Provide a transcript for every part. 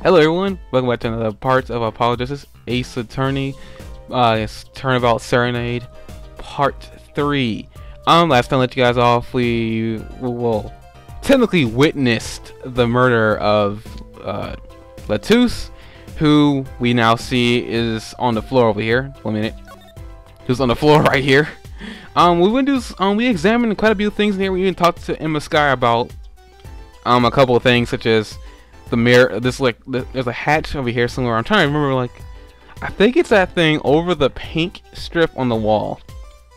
Hello everyone, welcome back to another part of Apologists Ace Attorney. It's Turnabout Serenade Part 3. Last time I let you guys off, we technically witnessed the murder of Latus, who we now see is on the floor over here. 1 minute. Who's on the floor right here. We examined quite a few things in here. We even talked to Emma Sky about a couple of things, such as the mirror. There's a hatch over here somewhere. I'm trying to remember, I think it's that thing over the pink strip on the wall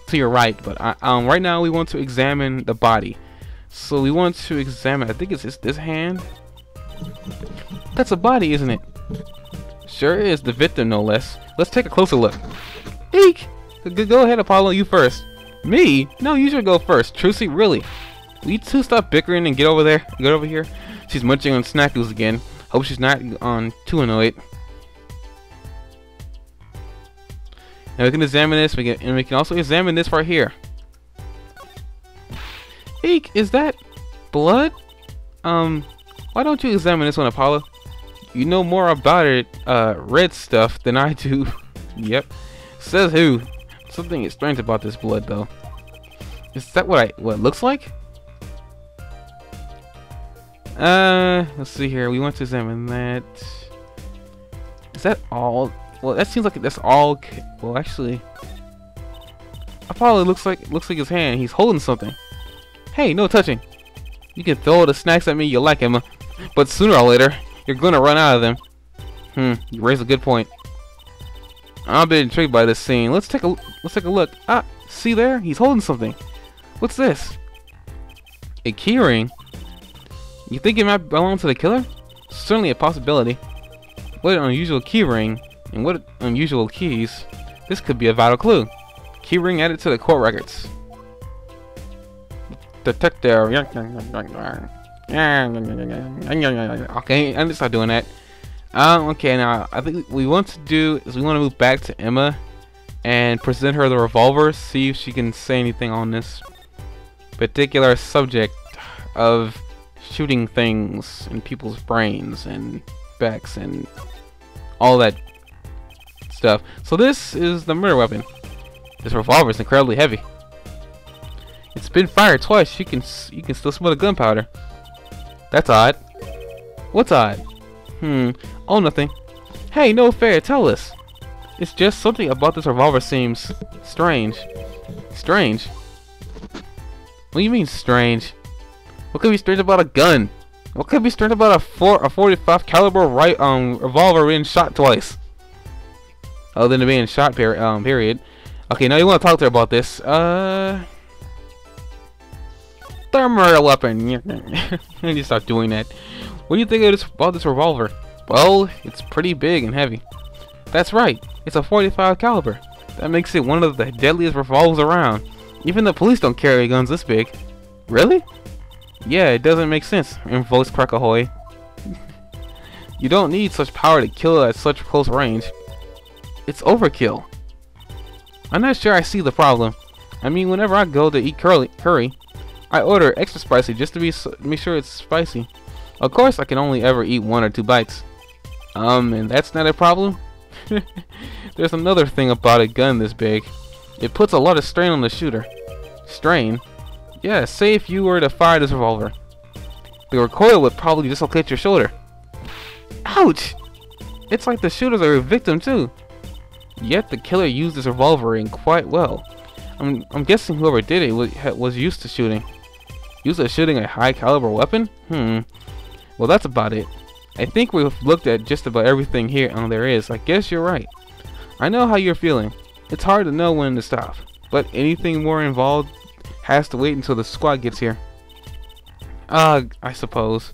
to your right. But right now we want to examine the body. So we want to examine, I think it's this hand. That's a body, isn't it? Sure is, the victim no less. Let's take a closer look. Eek! Go ahead, Apollo, you first. Me? No, you should go first. Trucy, really? Will you two stop bickering and get over there? Get over here. She's munching on snackles again. Hope she's not too annoyed. Now we can examine this. We can also examine this right here. Eek, is that blood? Why don't you examine this one, Apollo? You know more about it, red stuff, than I do. Yep. Says who? Something is strange about this blood, though. Is that what it looks like? Let's see here. We want to examine that. Is that all? Well, that seems like that's all. Well, actually, Apollo looks like his hand. He's holding something. Hey, no touching. You can throw the snacks at me you like, Emma, but sooner or later you're gonna run out of them. You raise a good point. I'm a bit intrigued by this scene. Let's take a look. Ah, see there? He's holding something. What's this? A keyring. You think it might belong to the killer? Certainly a possibility. What an unusual keyring, and what unusual keys. This could be a vital clue. Keyring added to the court records. Detective. Okay, I'm just start doing that. Okay, now I think what we want to do is we want to move back to Emma and present her the revolver, see if she can say anything on this particular subject of shooting things in people's brains and backs and all that stuff. So this is the murder weapon. This revolver is incredibly heavy. It's been fired twice. You can still smell the gunpowder. That's odd. What's odd? Oh, nothing. Hey, no fair. Tell us. It's just something about this revolver seems strange. Strange? What do you mean strange? What could be strange about a gun? What could be strange about a 45 caliber revolver being shot twice? Other than it being shot period. Okay, now you want to talk to her about this. The murder weapon. You just start doing that. What do you think about this revolver? Well, it's pretty big and heavy. That's right. It's a 45 caliber. That makes it one of the deadliest revolvers around. Even the police don't carry guns this big. Really? Yeah, it doesn't make sense, invokes Crackahoy. You don't need such power to kill at such close range. It's overkill. I'm not sure I see the problem. I mean, whenever I go to eat curry, I order extra spicy just to make sure it's spicy. Of course, I can only ever eat 1 or 2 bites. And that's not a problem? There's another thing about a gun this big. It puts a lot of strain on the shooter. Strain? Yeah, say if you were to fire this revolver. The recoil would probably dislocate your shoulder. Ouch! It's like the shooters are a victim too. Yet the killer used this revolver in quite well. I'm guessing whoever did it was used to shooting. Used to shooting a high caliber weapon? Well, that's about it. I think we've looked at just about everything here there is. I guess you're right. I know how you're feeling. It's hard to know when to stop. But anything more involved has to wait until the squad gets here. I suppose.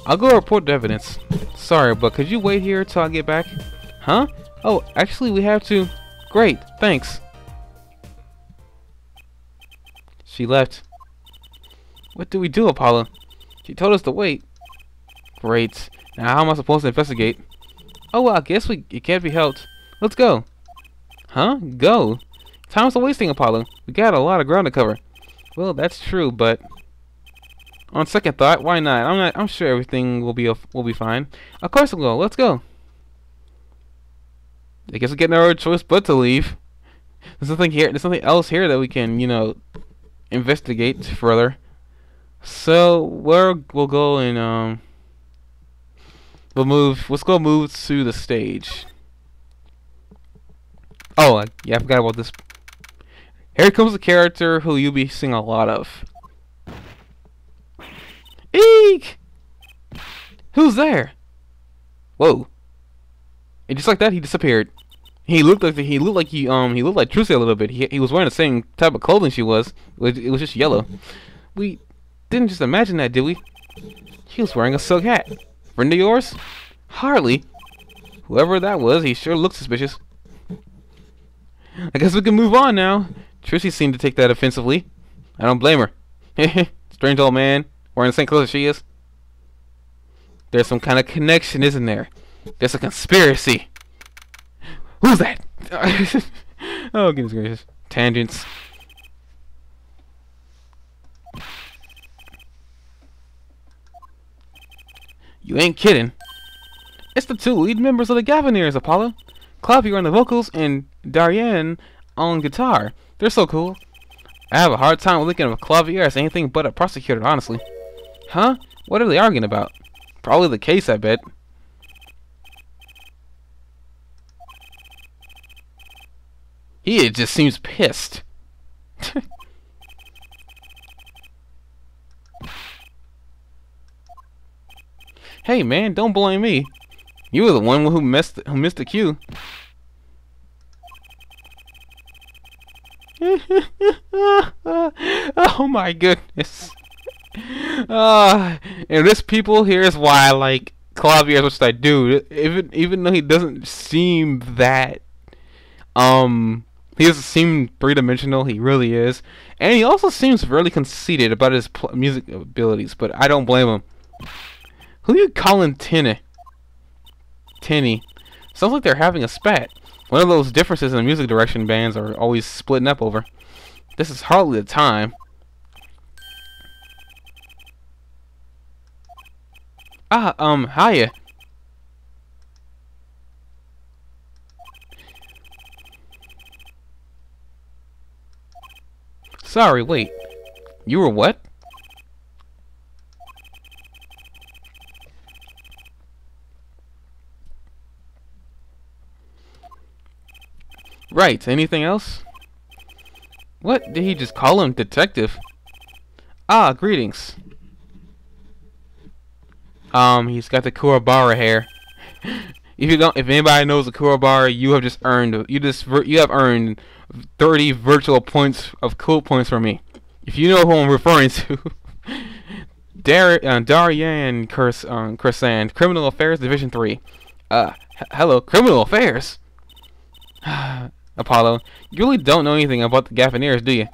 I'll go report the evidence. Sorry, but could you wait here till I get back? Huh? Oh, actually we have to. Great, thanks. She left. What do we do, Apollo? She told us to wait. Great. Now how am I supposed to investigate? Oh well, I guess it can't be helped. Let's go. Huh? Go? Time's wasting, Apollo. We got a lot of ground to cover. Well, that's true, but On second thought, why not? I'm sure everything will be fine. Of course we'll go. Let's go. I guess we get no other choice but to leave. There's nothing here. There's nothing else here that we can, investigate further. So we'll go and we'll move. Let's go move to the stage. Oh yeah, I forgot about this. Here comes the character who you'll be seeing a lot of. Eek! Who's there? Whoa! And just like that, he disappeared. He looked like he looked like Trucy a little bit. He was wearing the same type of clothing she was. It was just yellow. We didn't just imagine that, did we? He was wearing a silk hat. Friend of yours? Hardly. Whoever that was, he sure looked suspicious. I guess we can move on now. Trucy seemed to take that offensively. I don't blame her. Strange old man, wearing the same clothes as she is. There's some kind of connection, isn't there? There's a conspiracy. Who's that? Oh, goodness gracious. Tangents. You ain't kidding. It's the two lead members of the Gavineers, Apollo. Klavier on the vocals and Darian on guitar. They're so cool. I have a hard time looking at Klavier as anything but a prosecutor, honestly. Huh? What are they arguing about? Probably the case, I bet. He just seems pissed. Hey man, don't blame me. You were the one who missed the cue. Oh my goodness. And this people, here's why I like Klavier as much as I do. Even though he doesn't seem that he doesn't seem three-dimensional, he really is. And he also seems really conceited about his music abilities, but I don't blame him. Who you calling Tinny? Sounds like they're having a spat. One of those differences in the music direction bands are always splitting up over. This is hardly the time. Hiya. Sorry, wait. You were what? Right, anything else? What? Did he just call him detective? Ah, greetings. He's got the Kurabara hair. If anybody knows the Kurabara, you have earned 30 virtual points of cool points from me. If you know who I'm referring to. Darian Kursand, Criminal Affairs Division 3. Hello, Criminal Affairs? Apollo, you really don't know anything about the Gavineers, do you?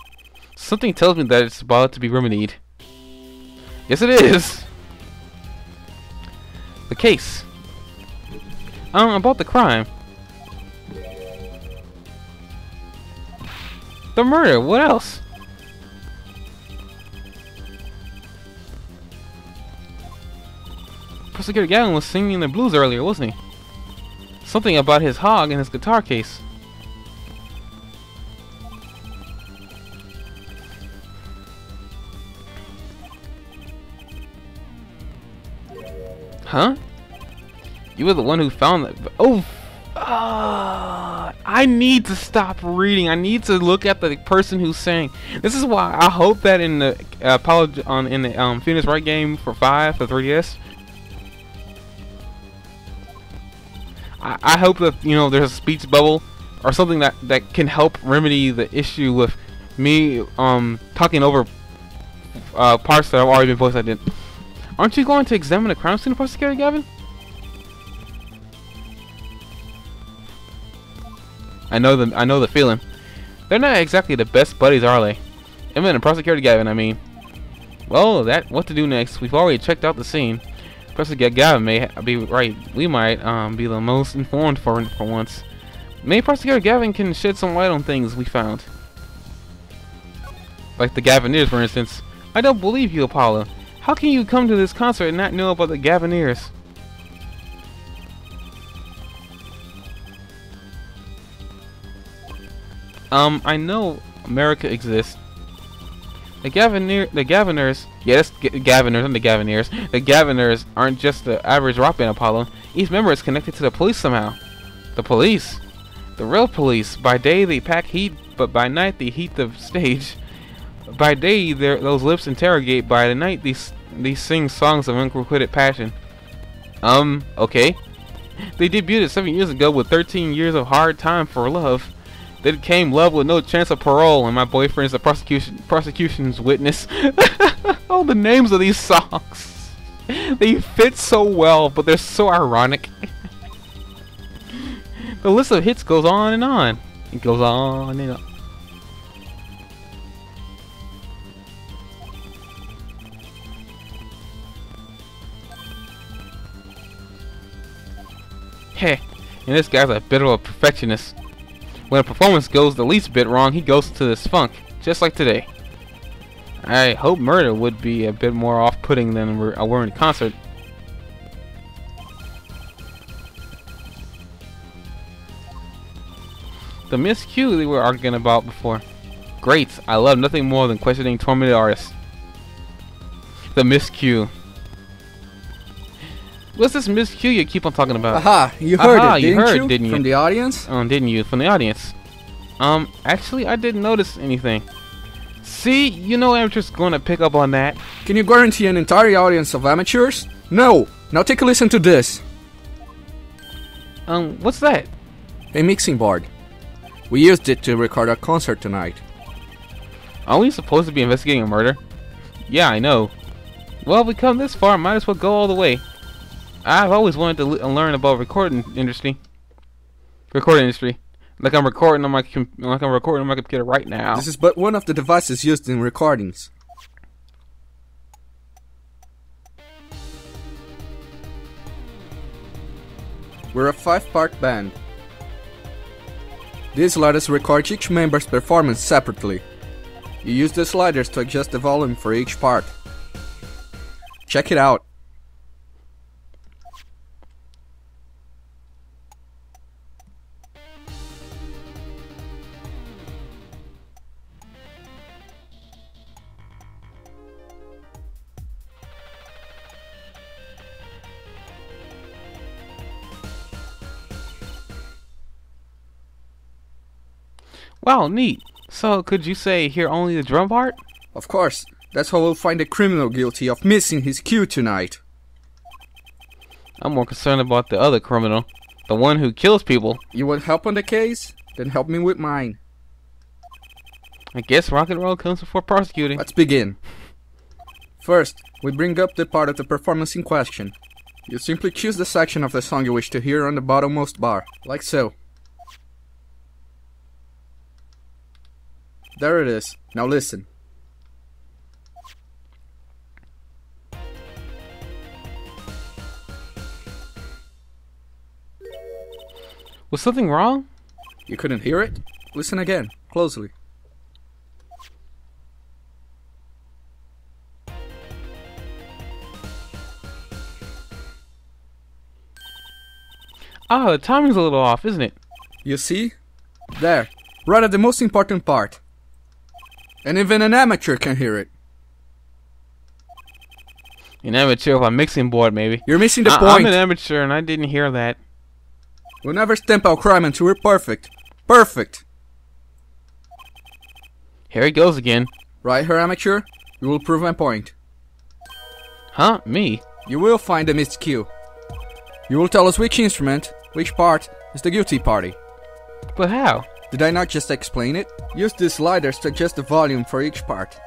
Something tells me that it's about to be remedied. Yes, it is. The case. About the crime. The murder, what else? Prosecutor Gavin was singing the blues earlier, wasn't he? Something about his hog and his guitar case. Huh? You were the one who found that. Oh! I need to stop reading. I need to look at the person who sang. This is why I hope that in the Phoenix Wright game for 3DS, I hope that there's a speech bubble or something that can help remedy the issue with me talking over parts that have already been voice acted. Aren't you going to examine the crime scene, Prosecutor Gavin? I know the feeling. They're not exactly the best buddies, are they? Emmett and Prosecutor Gavin, I mean. Well, what to do next? We've already checked out the scene. Prosecutor Gavin may be right. We might be the most informed for once. Maybe Prosecutor Gavin can shed some light on things we found. Like the Gavineers, for instance. I don't believe you, Apollo. How can you come to this concert and not know about the Gavineers? I know America exists. The Gaviners, yeah, that's Gaviners, and the Gavineers. The Gaviners aren't just the average rock band, Apollo. Each member is connected to the police somehow. The police? The real police. By day they pack heat, but by night they heat the stage. By day those lips interrogate, by the night these sing songs of unrequited passion. Okay. They debuted 7 years ago with 13 years of hard time for love. Then came love with no chance of parole, and my boyfriend is the prosecution's witness. Oh, the names of these songs. They fit so well, but they're so ironic. The list of hits goes on and on. It goes on and on. Heh, and this guy's a bit of a perfectionist. When a performance goes the least bit wrong, he goes to this funk, just like today. I hope murder would be a bit more off-putting than we're in a concert. The miscue they were arguing about before. Great, I love nothing more than questioning tormented artists. The miscue. What's this miscue you keep on talking about? Aha, you heard it, didn't you? From the audience? Didn't you? From the audience. Actually, I didn't notice anything. See, you know amateurs going to pick up on that. Can you guarantee an entire audience of amateurs? No! Now take a listen to this. What's that? A mixing board. We used it to record our concert tonight. Are we supposed to be investigating a murder? Yeah, I know. Well, if we come this far, might as well go all the way. I've always wanted to learn about recording industry. Like I'm recording on my computer right now. This is but one of the devices used in recordings. We're a 5-part band. These sliders record each member's performance separately. You use the sliders to adjust the volume for each part. Check it out. Wow, neat. So, could you say hear only the drum part? Of course. That's how we'll find the criminal guilty of missing his cue tonight. I'm more concerned about the other criminal. The one who kills people. You want help on the case? Then help me with mine. I guess rock and roll comes before prosecuting. Let's begin. First, we bring up the part of the performance in question. You simply choose the section of the song you wish to hear on the bottommost bar, like so. There it is. Now listen. Was something wrong? You couldn't hear it? Listen again, closely. Ah, the timing's a little off, isn't it? You see? There. Right at the most important part. And even an amateur can hear it. An amateur with a mixing board, maybe. You're missing the point. I'm an amateur and I didn't hear that. We'll never stamp out crime until we're perfect. Perfect! Here he goes again. Right, her amateur? You will prove my point. Huh? Me? You will find the missed cue. You will tell us which instrument, which part, is the guilty party. But how? Did I not just explain it? Use these sliders to adjust the volume for each part.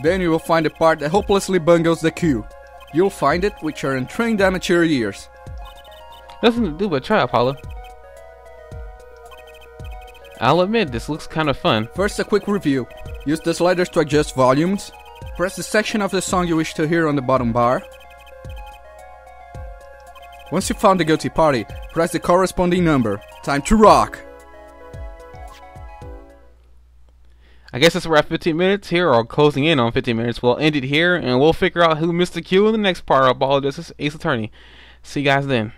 Then you will find the part that hopelessly bungles the cue. You'll find it with your untrained amateur ears. Nothing to do but try, Apollo. I'll admit, this looks kind of fun. First, a quick review. Use the sliders to adjust volumes. Press the section of the song you wish to hear on the bottom bar. Once you found the guilty party, press the corresponding number. Time to rock! I guess since we're at 15 minutes here, or closing in on 15 minutes, we'll end it here, and we'll figure out who missed the cue in the next part of Ball Justice Ace Attorney. See you guys then.